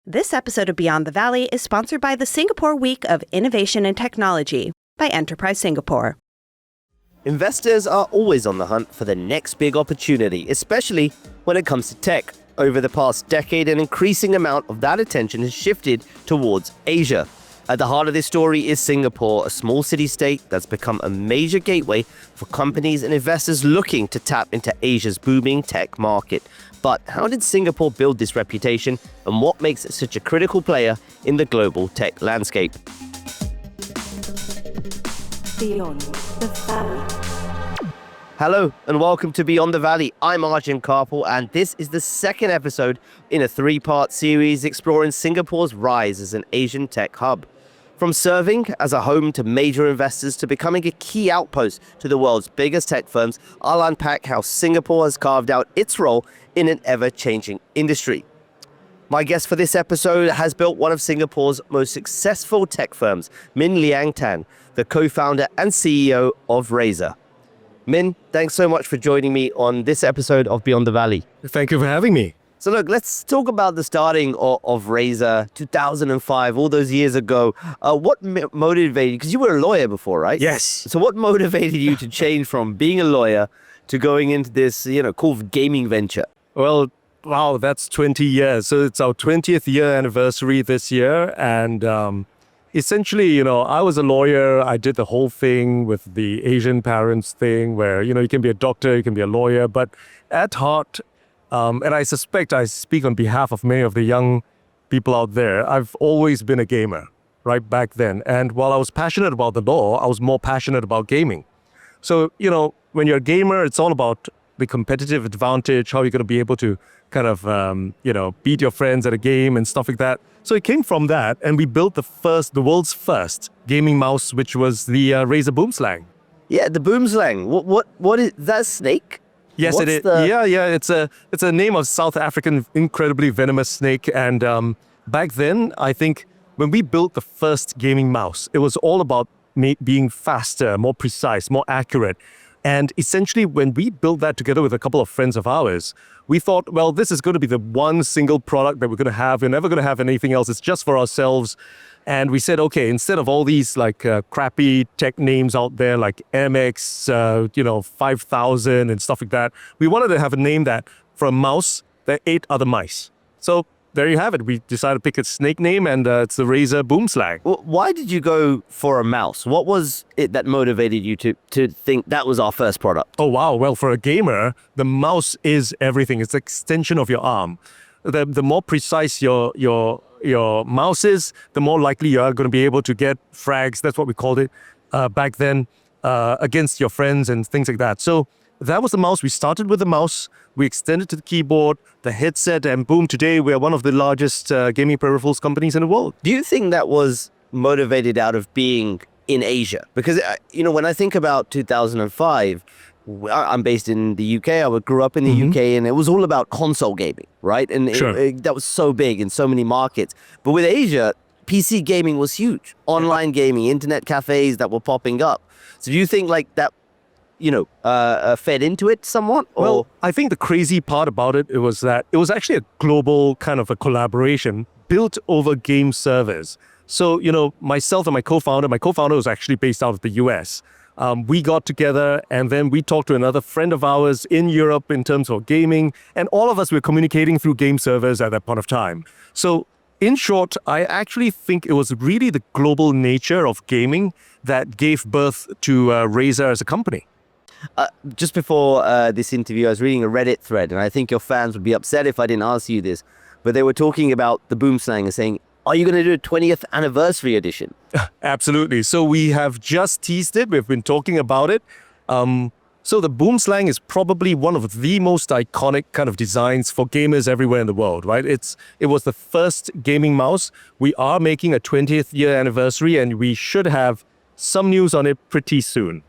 This episode of Beyond the Valley is sponsored by the Singapore Week of Innovation and Technology by Enterprise Singapore. Investors are always on the hunt for the next big opportunity, especially when it comes to tech. Over the past decade, an increasing amount of that attention has shifted towards Asia. At the heart of this story is Singapore, a small city-state that's become a major gateway for companies and investors looking to tap into Asia's booming tech market. But how did Singapore build this reputation, and what makes it such a critical player in the global tech landscape? Beyond the Valley. Hello and welcome to Beyond the Valley. I'm Arjun, and this is the second episode in a three-part series exploring Singapore's rise as an Asian tech hub. From serving as a home to major investors to becoming a key outpost to the world's biggest tech firms, I'll unpack how Singapore has carved out its role in an ever-changing industry. My guest for this episode has built one of Singapore's most successful tech firms, Min-Liang Tan, the co-founder and CEO of Razer. Min, thanks so much for joining me on this episode of Beyond the Valley. Thank you for having me. So look, let's talk about the starting of Razer, 2005, all those years ago. What motivated, because you were a lawyer before, right? Yes. So what motivated you to change from being a lawyer to going into this, cool gaming venture? Well, wow, that's 20 years. So it's our 20th year anniversary this year. And essentially, I was a lawyer. I did the whole thing with the Asian parents thing where, you can be a doctor, you can be a lawyer. But at heart, and I suspect I speak on behalf of many of the young people out there, I've always been a gamer right back then. And while I was passionate about the law, I was more passionate about gaming. So, when you're a gamer, it's all about the competitive advantage, how you're going to be able to kind of, beat your friends at a game and stuff like that. So it came from that, and we built the world's first gaming mouse, which was the Razer Boomslang. Yeah, the Boomslang. What is that, snake? Yes, it is. Yeah. It's a name of South African incredibly venomous snake. And back then, I think when we built the first gaming mouse, it was all about being faster, more precise, more accurate. And essentially, when we built that together with a couple of friends of ours, we thought, well, this is going to be the one single product that we're going to have. We're never going to have anything else. It's just for ourselves. And we said, okay, instead of all these crappy tech names out there like MX, 5000 and stuff like that, we wanted to have a name that for a mouse that ate other mice. So there you have it. We decided to pick a snake name, and it's the Razer Boomslang. Well, why did you go for a mouse? What was it that motivated you to think that was our first product? Oh, wow. Well, for a gamer, the mouse is everything. It's an extension of your arm. The more precise your mouse is, the more likely you are going to be able to get frags. That's what we called it back then, against your friends and things like that. So that was the mouse. We started with the mouse. We extended to the keyboard, the headset, and boom, today we are one of the largest gaming peripherals companies in the world. Do you think that was motivated out of being in Asia? Because, when I think about 2005, I'm based in the UK. I grew up in the UK, and it was all about console gaming, right? And that was so big in so many markets. But with Asia, PC gaming was huge. Online gaming, internet cafes that were popping up. So do you think that fed into it somewhat? Or? Well, I think the crazy part about it was that it was actually a global kind of a collaboration built over game servers. So, myself and my co-founder was actually based out of the US. We got together, and then we talked to another friend of ours in Europe in terms of gaming, and all of us were communicating through game servers at that point of time. So in short, I actually think it was really the global nature of gaming that gave birth to Razer as a company. Just before this interview, I was reading a Reddit thread, and I think your fans would be upset if I didn't ask you this, but they were talking about the Boomslang and saying, are you going to do a 20th anniversary edition? Absolutely. So we have just teased it. We've been talking about it. So the Boomslang is probably one of the most iconic kind of designs for gamers everywhere in the world, right? It was the first gaming mouse. We are making a 20th year anniversary, and we should have some news on it pretty soon.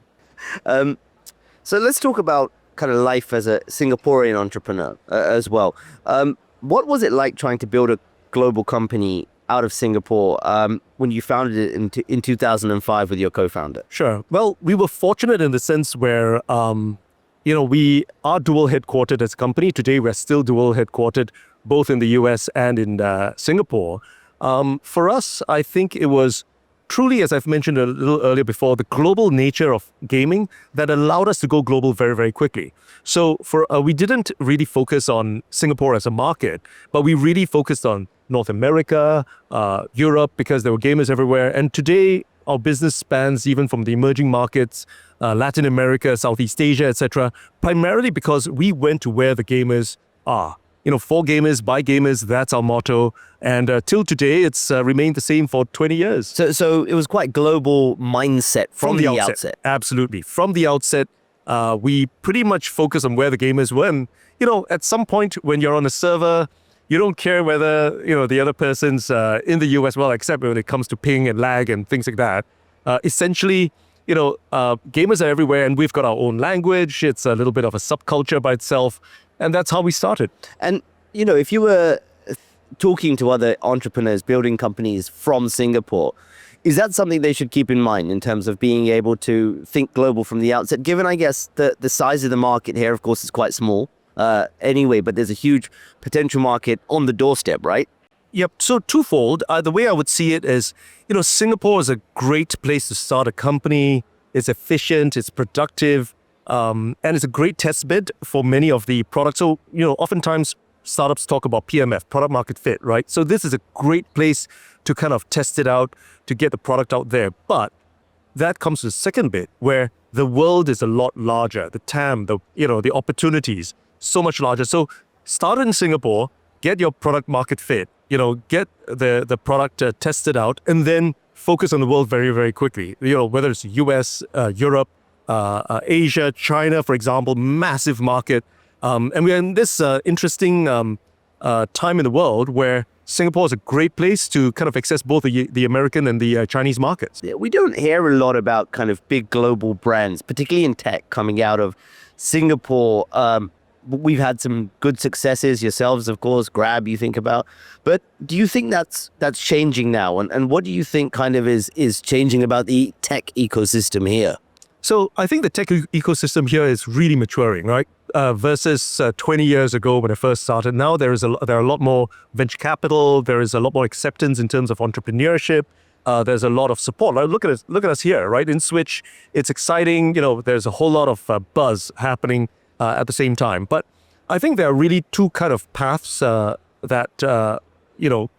So let's talk about kind of life as a Singaporean entrepreneur as well. What was it like trying to build a global company out of Singapore when you founded it in 2005 with your co-founder? Sure. Well, we were fortunate in the sense where, we are dual headquartered as a company. Today, we're still dual headquartered both in the US and in Singapore. For us, I think it was truly, as I've mentioned a little earlier before, the global nature of gaming that allowed us to go global very, very quickly. So we didn't really focus on Singapore as a market, but we really focused on North America, Europe, because there were gamers everywhere. And today, our business spans even from the emerging markets, Latin America, Southeast Asia, etc., primarily because we went to where the gamers are. For gamers, by gamers, that's our motto. And till today, it's remained the same for 20 years. So it was quite global mindset from the outset. Absolutely. From the outset, we pretty much focus on where the gamers were. And, at some point when you're on a server, you don't care whether, the other person's in the US, well, except when it comes to ping and lag and things like that. Essentially, gamers are everywhere and we've got our own language. It's a little bit of a subculture by itself. And that's how we started. And, if you were talking to other entrepreneurs, building companies from Singapore, is that something they should keep in mind in terms of being able to think global from the outset? Given, I guess, the size of the market here, of course, is quite small anyway, but there's a huge potential market on the doorstep, right? Yep. So twofold. The way I would see it is, Singapore is a great place to start a company. It's efficient, it's productive. And it's a great test bed for many of the products. So, oftentimes startups talk about PMF, product market fit, right? So this is a great place to kind of test it out, to get the product out there. But that comes to the second bit where the world is a lot larger. The TAM, the opportunities, so much larger. So start in Singapore, get your product market fit, get the product tested out, and then focus on the world very, very quickly. Whether it's US, Europe, Asia, China, for example, massive market. And we're in this interesting time in the world where Singapore is a great place to kind of access both the American and the Chinese markets. We don't hear a lot about kind of big global brands, particularly in tech, coming out of Singapore. We've had some good successes yourselves, of course, Grab you think about. But do you think that's changing now? And what do you think kind of is changing about the tech ecosystem here? So I think the tech ecosystem here is really maturing, right? Versus 20 years ago when I first started. Now there are a lot more venture capital. There is a lot more acceptance in terms of entrepreneurship. There's a lot of support. Look at us here, right? In Switch, it's exciting. There's a whole lot of buzz happening at the same time. But I think there are really two kind of paths that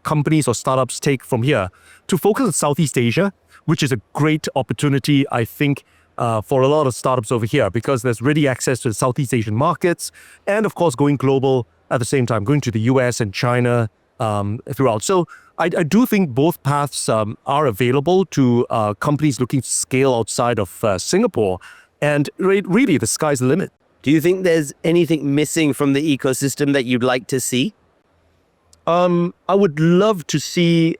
companies or startups take from here to focus on Southeast Asia, which is a great opportunity, I think, for a lot of startups over here, because there's ready access to the Southeast Asian markets and, of course, going global at the same time, going to the US and China throughout. So I do think both paths are available to companies looking to scale outside of Singapore. And really, the sky's the limit. Do you think there's anything missing from the ecosystem that you'd like to see? I would love to see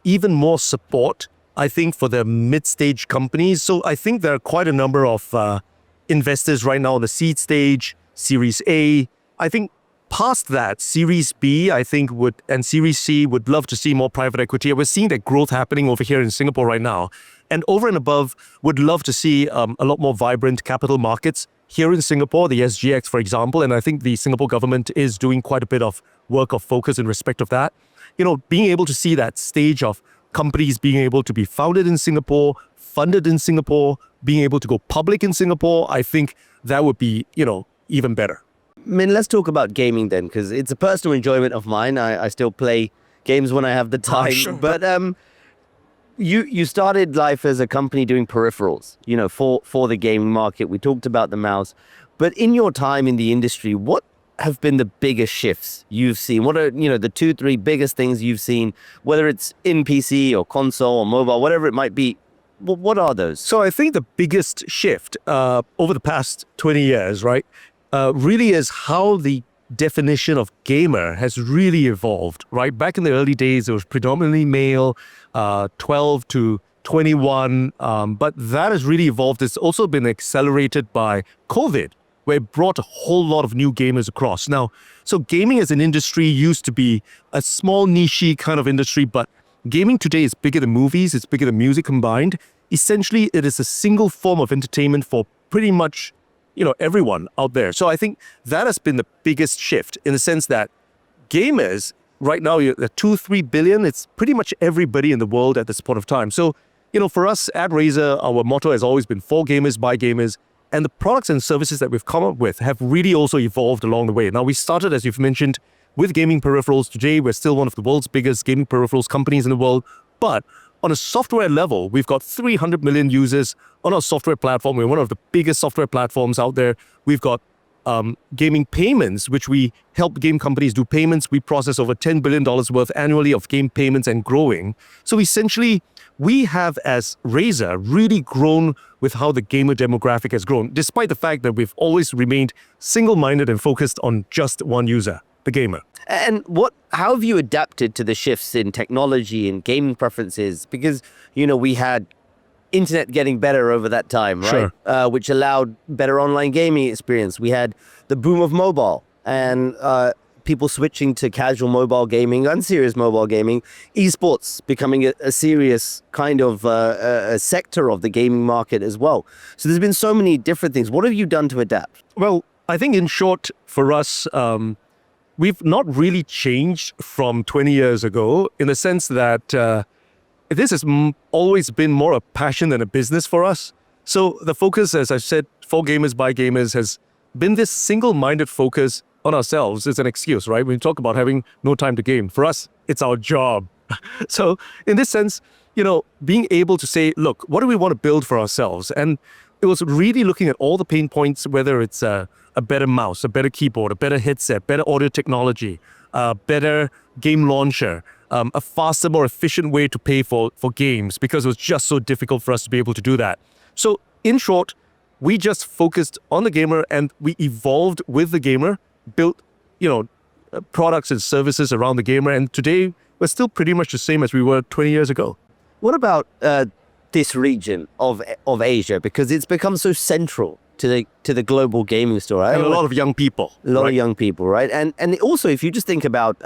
even more support, I think, for the mid-stage companies. So I think there are quite a number of investors right now on the seed stage, Series A. I think past that, Series B, I think and Series C would love to see more private equity. We're seeing that growth happening over here in Singapore right now. And over and above, would love to see a lot more vibrant capital markets here in Singapore, the SGX, for example. And I think the Singapore government is doing quite a bit of work of focus in respect of that. Being able to see that stage of companies being able to be founded in Singapore, funded in Singapore, being able to go public in Singapore, I think that would be, even better. Min, let's talk about gaming then, because it's a personal enjoyment of mine. I still play games when I have the time. Sure. But you started life as a company doing peripherals, for the gaming market. We talked about the mouse. But in your time in the industry, what have been the biggest shifts you've seen? What are, the 2-3 biggest things you've seen, whether it's in PC or console or mobile, whatever it might be? What are those? So I think the biggest shift over the past 20 years, right, really is how the definition of gamer has really evolved, right? Back in the early days, it was predominantly male, 12 to 21, but that has really evolved. It's also been accelerated by COVID, where it brought a whole lot of new gamers across. Now, so gaming as an industry used to be a small niche kind of industry, but gaming today is bigger than movies, it's bigger than music combined. Essentially, it is a single form of entertainment for pretty much, everyone out there. So I think that has been the biggest shift in the sense that gamers, right now, you're at 2-3 billion. It's pretty much everybody in the world at this point of time. So, for us at Razer, our motto has always been for gamers, by gamers. And the products and services that we've come up with have really also evolved along the way. Now, we started, as you've mentioned, with gaming peripherals. Today, we're still one of the world's biggest gaming peripherals companies in the world. But on a software level, we've got 300 million users on our software platform. We're one of the biggest software platforms out there. We've got gaming payments, which we help game companies do payments. We process over $10 billion worth annually of game payments and growing. So essentially, we have, as Razer, really grown with how the gamer demographic has grown, despite the fact that we've always remained single-minded and focused on just one user, the gamer. And how have you adapted to the shifts in technology and gaming preferences? Because, we had internet getting better over that time, right? Sure. Which allowed better online gaming experience. We had the boom of mobile and people switching to casual mobile gaming, unserious mobile gaming, esports becoming a serious kind of a sector of the gaming market as well. So there's been so many different things. What have you done to adapt? Well, I think in short, for us, we've not really changed from 20 years ago in the sense that this has always been more a passion than a business for us. So the focus, as I've said, for gamers, by gamers, has been this single-minded focus on ourselves. Is an excuse, right? When we talk about having no time to game, for us, it's our job. So in this sense, being able to say, look, what do we want to build for ourselves? And it was really looking at all the pain points, whether it's a better mouse, a better keyboard, a better headset, better audio technology, a better game launcher, a faster, more efficient way to pay for games, because it was just so difficult for us to be able to do that. So in short, we just focused on the gamer and we evolved with the gamer, built, products and services around the gamer. And today, we're still pretty much the same as we were 20 years ago. What about this region of Asia? Because it's become so central to the global gaming store. And a lot of young people. A lot of young people, right? And also, if you just think about,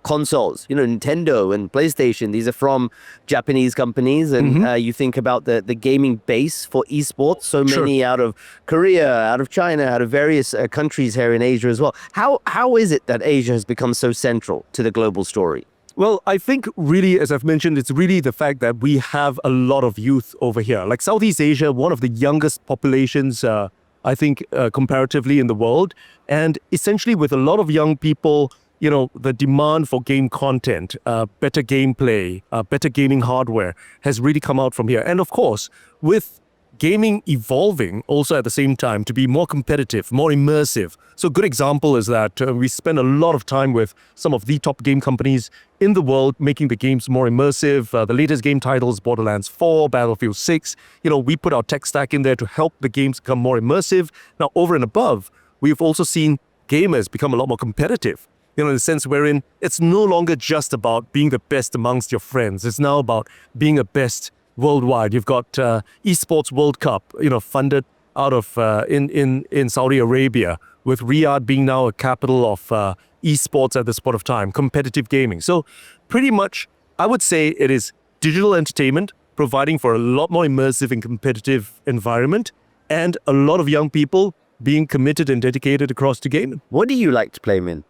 consoles, Nintendo and PlayStation, these are from Japanese companies. And you think about the gaming base for esports, so many out of Korea, out of China, out of various countries here in Asia as well. How is it that Asia has become so central to the global story? Well, I think really, as I've mentioned, it's really the fact that we have a lot of youth over here. Like Southeast Asia, one of the youngest populations, I think, comparatively in the world. And essentially with a lot of young people, the demand for game content, better gameplay, better gaming hardware has really come out from here. And of course, with gaming evolving also at the same time to be more competitive, more immersive. So a good example is that we spend a lot of time with some of the top game companies in the world, making the games more immersive. The latest game titles, Borderlands 4, Battlefield 6, we put our tech stack in there to help the games become more immersive. Now, over and above, we've also seen gamers become a lot more competitive, in the sense wherein it's no longer just about being the best amongst your friends. It's now about being a best worldwide. You've got Esports World Cup, funded out of in Saudi Arabia, with Riyadh being now a capital of esports at this point of time, competitive gaming. So pretty much, I would say it is digital entertainment, providing for a lot more immersive and competitive environment, and a lot of young people being committed and dedicated across to gaming. What do you like to play, Min?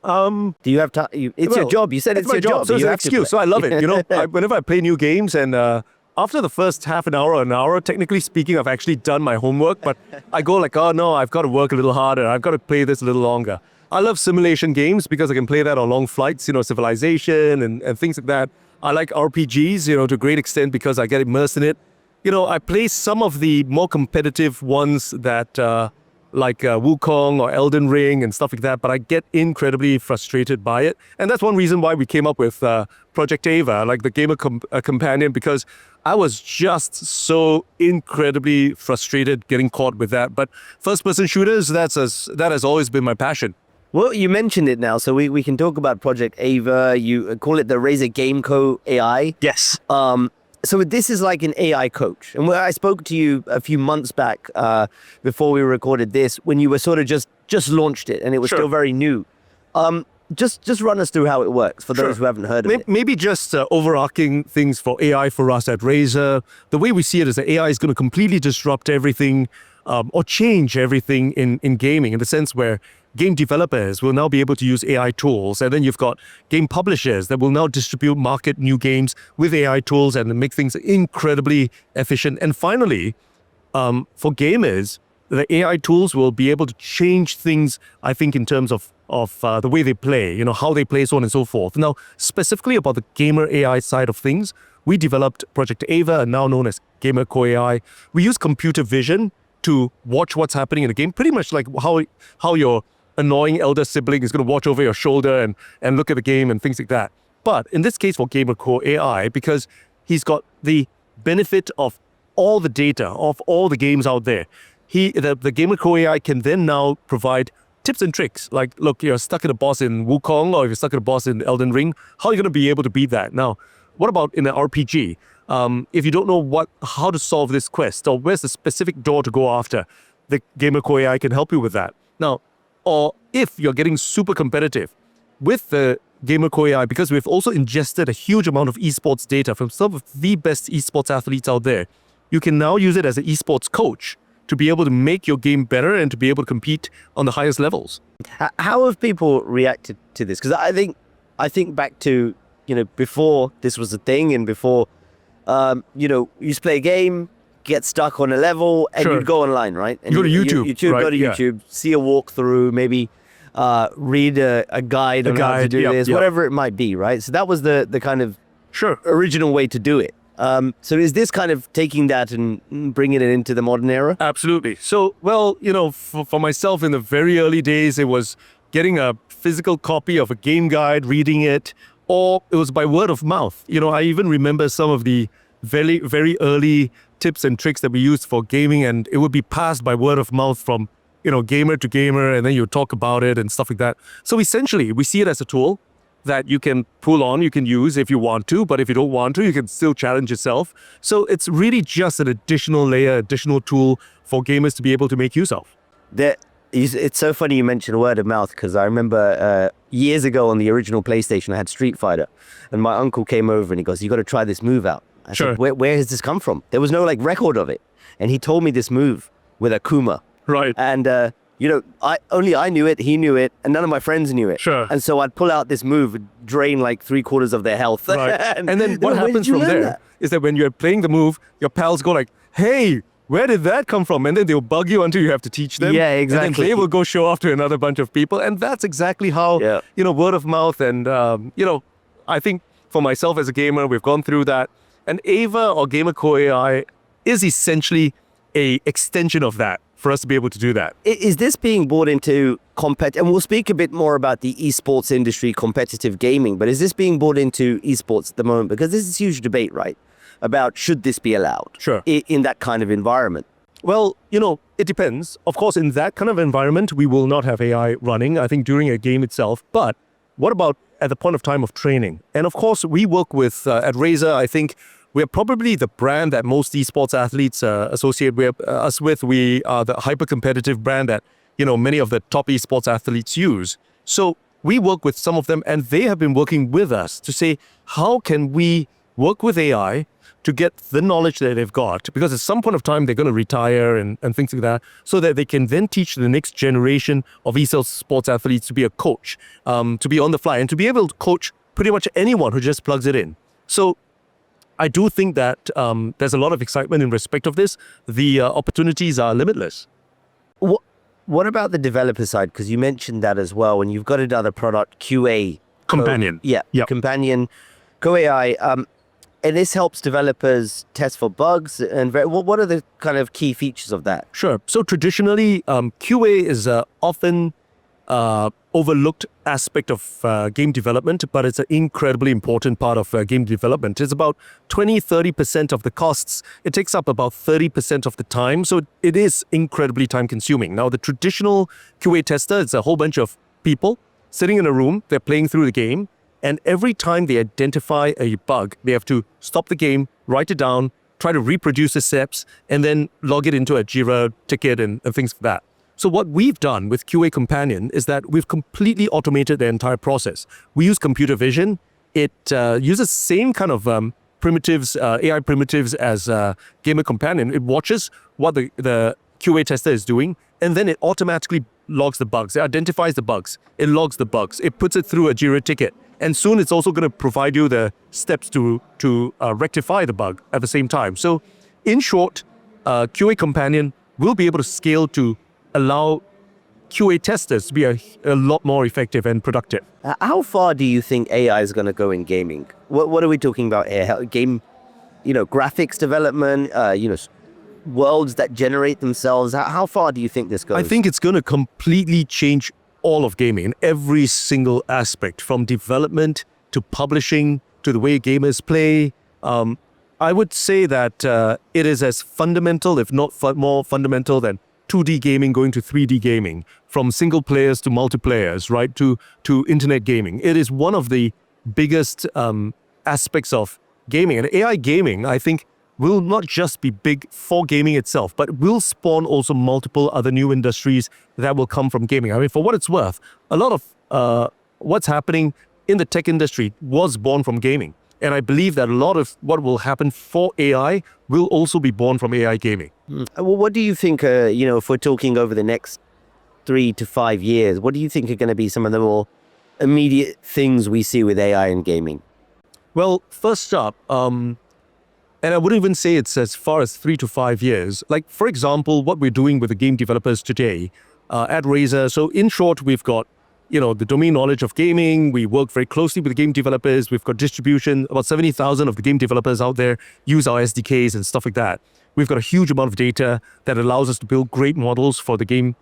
Do you have time? It's your job. You said it's your job. So it's an excuse. So I love it. Whenever I play new games, and after the first half an hour or an hour, technically speaking, I've actually done my homework, but I go like, oh no, I've got to work a little harder. I've got to play this a little longer. I love simulation games because I can play that on long flights, Civilization and things like that. I like RPGs, to a great extent because I get immersed in it. I play some of the more competitive ones that like Wukong or Elden Ring and stuff like that, but I get incredibly frustrated by it. And that's one reason why we came up with Project Ava, like the gamer companion, because I was just so incredibly frustrated getting caught with that. But first-person shooters, that has always been my passion. Well, you mentioned it now, so we can talk about Project Ava. You call it the Razer Game Co. AI. Yes. So this is like an AI coach. And I spoke to you a few months back before we recorded this, when you were sort of just launched it and it was still very new. Just run us through how it works for those who haven't heard of it. Maybe just overarching things for AI for us at Razer. The way we see it is that AI is going to completely disrupt everything or change everything in gaming, in the sense where game developers will now be able to use AI tools. And then you've got game publishers that will now distribute, market new games with AI tools and make things incredibly efficient. And finally, for gamers, the AI tools will be able to change things, I think, in terms of the way they play, how they play, so on and so forth. Now, specifically about the gamer AI side of things, we developed Project Ava, now known as Gamer Core AI. We use computer vision to watch what's happening in the game, pretty much like how your annoying elder sibling is going to watch over your shoulder and look at the game and things like that. But in this case for Gamer Core AI, because he's got the benefit of all the data of all the games out there, the Gamer Core AI can then now provide tips and tricks. Like, look, you're stuck at a boss in Wukong, or if you're stuck at a boss in Elden Ring, how are you going to be able to beat that? Now, what about in an RPG? If you don't know how to solve this quest, or where's the specific door to go after, the Gamer Core AI can help you with that. Now, or if you're getting super competitive with the Gamer Core AI, because we've also ingested a huge amount of esports data from some of the best esports athletes out there, you can now use it as an esports coach to be able to make your game better and to be able to compete on the highest levels. How have people reacted to this? Because I think back to, before this was a thing, and before, you used to play a game, get stuck on a level, and you'd go online, right? And you go to YouTube, right? Go to YouTube, see a walkthrough, maybe read a guide on how to do this, whatever it might be, right? So that was the kind of original way to do it. So is this kind of taking that and bringing it into the modern era? Absolutely. So, well, for myself in the very early days, it was getting a physical copy of a game guide, reading it, or it was by word of mouth. I even remember some of the very, very early tips and tricks that we used for gaming, and it would be passed by word of mouth from, gamer to gamer, and then you talk about it and stuff like that. So essentially, we see it as a tool that you can pull on, you can use if you want to, but if you don't want to, you can still challenge yourself. So it's really just an additional layer, additional tool for gamers to be able to make use of. It's so funny you mentioned word of mouth, because I remember years ago on the original PlayStation, I had Street Fighter, and my uncle came over and he goes, "You got to try this move out." I said, where has this come from? There was no record of it. And he told me this move with Akuma. Right. And, I knew it, he knew it, and none of my friends knew it. Sure. And so I'd pull out this move, drain 3/4 of their health. Right. and then what happens from there is that when you're playing the move, your pals go like, "Hey, where did that come from?" And then they'll bug you until you have to teach them. Yeah, exactly. And then they will go show off to another bunch of people. And that's exactly how, word of mouth. And, I think for myself as a gamer, we've gone through that. And Ava or Gamer Core AI is essentially a extension of that for us to be able to do that. Is this being brought into and we'll speak a bit more about the esports industry, competitive gaming, but is this being brought into esports at the moment? Because this is a huge debate, right? About should this be allowed in that kind of environment? Well, it depends. Of course, in that kind of environment, we will not have AI running, I think, during a game itself. But what about at the point of time of training? And of course, we work with, at Razer, I think, we're probably the brand that most esports athletes associate us with. We are the hyper-competitive brand that, many of the top esports athletes use. So we work with some of them, and they have been working with us to say, how can we work with AI to get the knowledge that they've got? Because at some point of time, they're going to retire and things like that, so that they can then teach the next generation of esports athletes to be a coach, to be on the fly, and to be able to coach pretty much anyone who just plugs it in. So I do think that there's a lot of excitement in respect of this. The opportunities are limitless. What about the developer side? Because you mentioned that as well, and you've got another product, QA. Companion. Companion, Core AI. And this helps developers test for bugs. And what are the kind of key features of that? Sure. So traditionally, QA is often overlooked aspect of game development, but it's an incredibly important part of game development. It's about 20-30% of the costs. It takes up about 30% of the time. So it is incredibly time consuming. Now, the traditional QA tester is a whole bunch of people sitting in a room. They're playing through the game. And every time they identify a bug, they have to stop the game, write it down, try to reproduce the steps, and then log it into a Jira ticket and things like that. So what we've done with QA Companion is that we've completely automated the entire process. We use computer vision. It uses same kind of primitives, AI primitives as Gamer Companion. It watches what the QA tester is doing, and then it automatically logs the bugs. It identifies the bugs. It logs the bugs. It puts it through a Jira ticket. And soon it's also going to provide you the steps to rectify the bug at the same time. So in short, QA Companion will be able to scale to allow QA testers to be a lot more effective and productive. How far do you think AI is going to go in gaming? What are we talking about here? Game, graphics development, worlds that generate themselves. How far do you think this goes? I think it's going to completely change all of gaming in every single aspect, from development to publishing to the way gamers play. I would say that it is as fundamental, if not more fundamental, than 2D gaming going to 3D gaming, from single players to multiplayers, right, to internet gaming. It is one of the biggest aspects of gaming. And AI gaming, I think, will not just be big for gaming itself, but will spawn also multiple other new industries that will come from gaming. I mean, for what it's worth, a lot of what's happening in the tech industry was born from gaming. And I believe that a lot of what will happen for AI will also be born from AI gaming. Well, what do you think, if we're talking over the next 3 to 5 years, what do you think are going to be some of the more immediate things we see with AI in gaming? Well, first up, and I wouldn't even say it's as far as 3 to 5 years. Like, for example, what we're doing with the game developers today at Razer. So in short, we've got the domain knowledge of gaming. We work very closely with the game developers. We've got distribution. About 70,000 of the game developers out there use our SDKs and stuff like that. We've got a huge amount of data that allows us to build great models for the game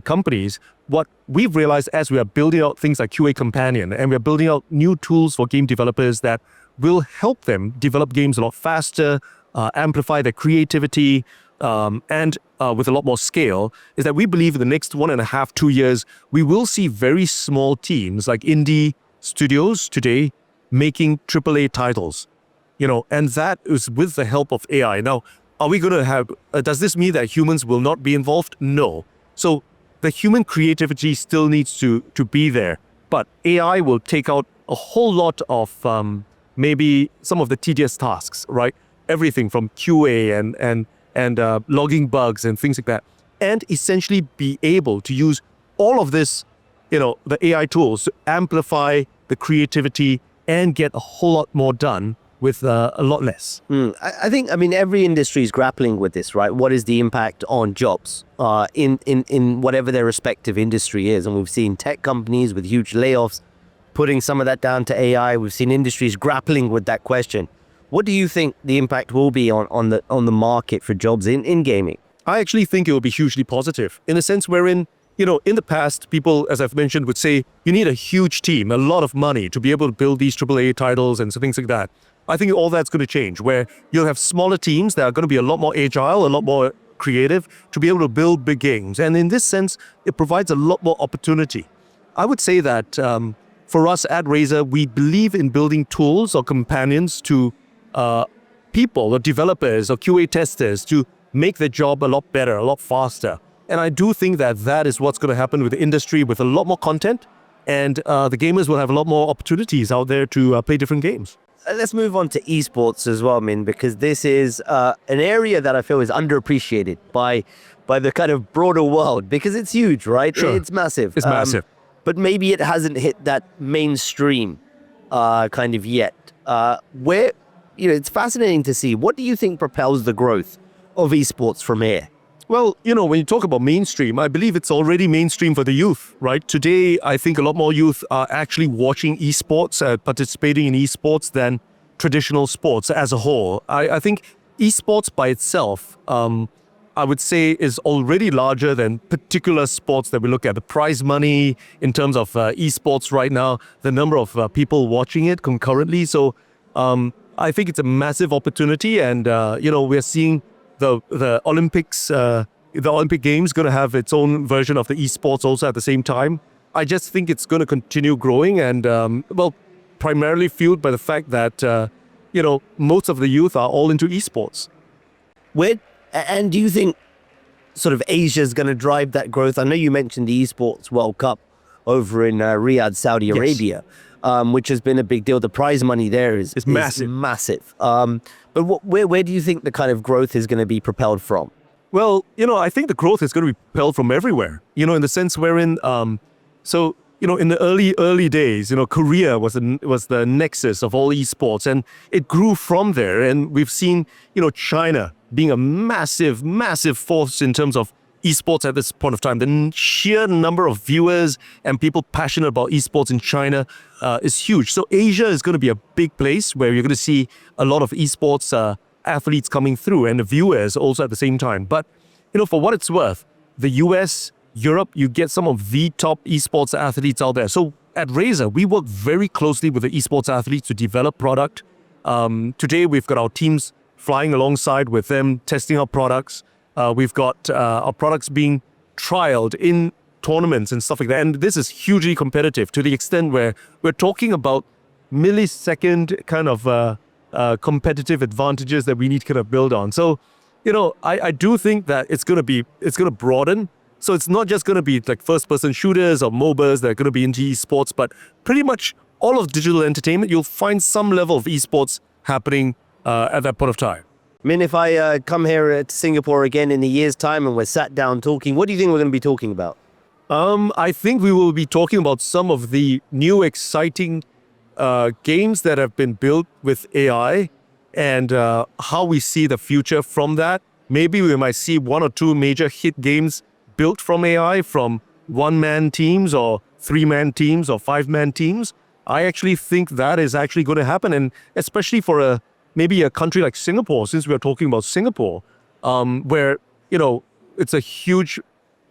companies. What we've realized as we are building out things like QA Companion, and we're building out new tools for game developers that will help them develop games a lot faster, amplify their creativity, and with a lot more scale, is that we believe in the next 1.5, 2 years, we will see very small teams like indie studios today making AAA titles, and that is with the help of AI. Now, are we going to have, does this mean that humans will not be involved? No. So the human creativity still needs to be there, but AI will take out a whole lot of maybe some of the tedious tasks, right? Everything from QA and logging bugs and things like that, and essentially be able to use all of this, the AI tools to amplify the creativity and get a whole lot more done with a lot less. I think, every industry is grappling with this, right? What is the impact on jobs in whatever their respective industry is? And we've seen tech companies with huge layoffs putting some of that down to AI. We've seen industries grappling with that question. What do you think the impact will be on the market for jobs in gaming? I actually think it will be hugely positive, in a sense wherein, in the past, people, as I've mentioned, would say you need a huge team, a lot of money to be able to build these AAA titles and so things like that. I think all that's going to change, where you'll have smaller teams that are going to be a lot more agile, a lot more creative, to be able to build big games. And in this sense, it provides a lot more opportunity. I would say that for us at Razer, we believe in building tools or companions to people or developers or QA testers to make their job a lot better, a lot faster. And I do think that that is what's going to happen with the industry, with a lot more content, and the gamers will have a lot more opportunities out there to play different games. Let's move on to esports as well, Min, because this is an area that I feel is underappreciated by the kind of broader world, because it's huge, right? Sure. It's massive. It's massive. But maybe it hasn't hit that mainstream kind of yet. Where, it's fascinating to see. What do you think propels the growth of esports from here? Well, when you talk about mainstream, I believe it's already mainstream for the youth, right? Today, I think a lot more youth are actually watching esports, participating in esports than traditional sports as a whole. I think esports by itself, I would say, is already larger than particular sports that we look at. The prize money in terms of esports right now, the number of people watching it concurrently. So I think it's a massive opportunity, and we're seeing the Olympics, the Olympic Games, going to have its own version of the esports also at the same time. I just think it's going to continue growing, and primarily fueled by the fact that most of the youth are all into esports. And do you think sort of Asia is going to drive that growth? I know you mentioned the Esports World Cup over in Riyadh, Saudi Arabia, which has been a big deal. The prize money there is massive. But where do you think the kind of growth is going to be propelled from? Well, I think the growth is going to be propelled from everywhere, in the sense wherein, in the early days, Korea was the nexus of all esports, and it grew from there. And we've seen, China being a massive, massive force in terms of esports at this point of time. The sheer number of viewers and people passionate about esports in China is huge. So Asia is going to be a big place where you're going to see a lot of esports athletes coming through, and the viewers also at the same time. But, for what it's worth, the US, Europe, you get some of the top esports athletes out there. So at Razer, we work very closely with the esports athletes to develop product. Today, we've got our teams flying alongside with them, testing our products. We've got our products being trialed in tournaments and stuff like that. And this is hugely competitive to the extent where we're talking about millisecond kind of competitive advantages that we need to kind of build on. So, I do think that it's going to broaden. So it's not just going to be like first-person shooters or MOBAs that are going to be into esports, but pretty much all of digital entertainment, you'll find some level of esports happening at that point of time. Min, if I come here to Singapore again in a year's time and we're sat down talking, what do you think we're going to be talking about? I think we will be talking about some of the new exciting games that have been built with AI and how we see the future from that. Maybe we might see one or two major hit games built from AI, from one-man teams or three-man teams or five-man teams. I actually think that is actually going to happen, and especially for maybe a country like Singapore, since we're talking about Singapore, where, it's a huge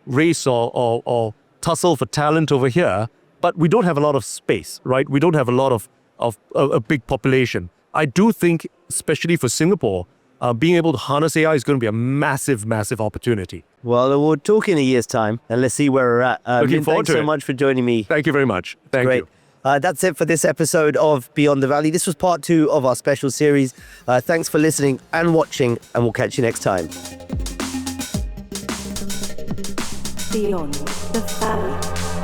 race or tussle for talent over here, but we don't have a lot of space, right? We don't have a lot of a big population. I do think, especially for Singapore, being able to harness AI is going to be a massive, massive opportunity. Well, we'll talk in a year's time, and let's see where we're at. Looking forward to it. Thanks so much for joining me. Thank you very much. Thank Great. you. That's it for this episode of Beyond the Valley. This was part 2 of our special series. Thanks for listening and watching, and we'll catch you next time. Beyond the Valley.